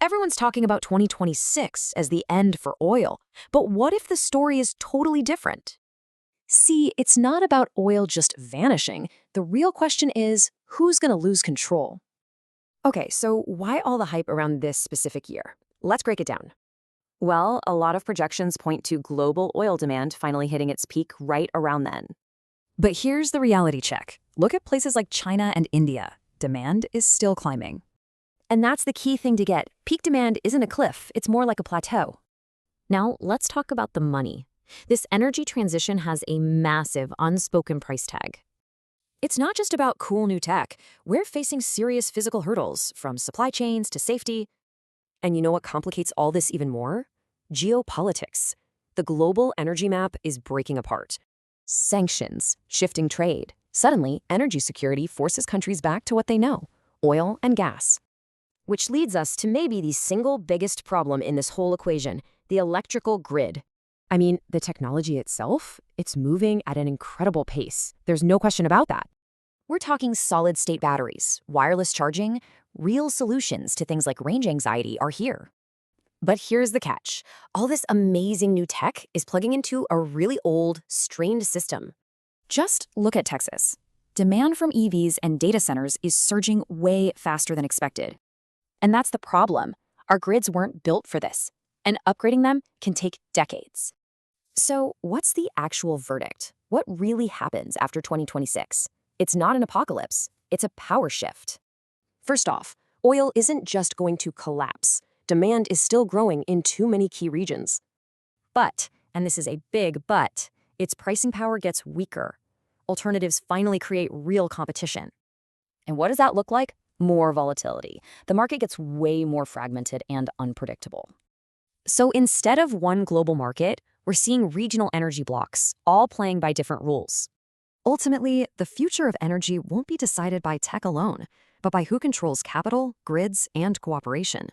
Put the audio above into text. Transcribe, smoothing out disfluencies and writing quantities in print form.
Everyone's talking about 2026 as the end for oil, but what if the story is totally different? See, it's not about oil just vanishing. The real question is, who's going to lose control? Okay, so why all the hype around this specific year? Let's break it down. Well, a lot of projections point to global oil demand finally hitting its peak right around then. But here's the reality check. Look at places like China and India. Demand is still climbing. And that's the key thing to get. Peak demand isn't a cliff, it's more like a plateau. Now, let's talk about the money. This energy transition has a massive unspoken price tag. It's not just about cool new tech. We're facing serious physical hurdles, from supply chains to safety. And you know what complicates all this even more? Geopolitics. The global energy map is breaking apart. Sanctions, shifting trade. Suddenly, energy security forces countries back to what they know, oil and gas. Which leads us to maybe the single biggest problem in this whole equation, the electrical grid. I mean, the technology itself, it's moving at an incredible pace. There's no question about that. We're talking solid-state batteries, wireless charging, real solutions to things like range anxiety are here. But here's the catch. All this amazing new tech is plugging into a really old, strained system. Just look at Texas. Demand from EVs and data centers is surging way faster than expected. And that's the problem. Our grids weren't built for this, and upgrading them can take decades. So what's the actual verdict? What really happens after 2026? It's not an apocalypse, it's a power shift. First off, oil isn't just going to collapse. Demand is still growing in too many key regions. But, and this is a big but, its pricing power gets weaker. Alternatives finally create real competition. And what does that look like? More volatility. The market gets way more fragmented and unpredictable. So instead of one global market, we're seeing regional energy blocks, all playing by different rules. Ultimately, the future of energy won't be decided by tech alone, but by who controls capital, grids, and cooperation.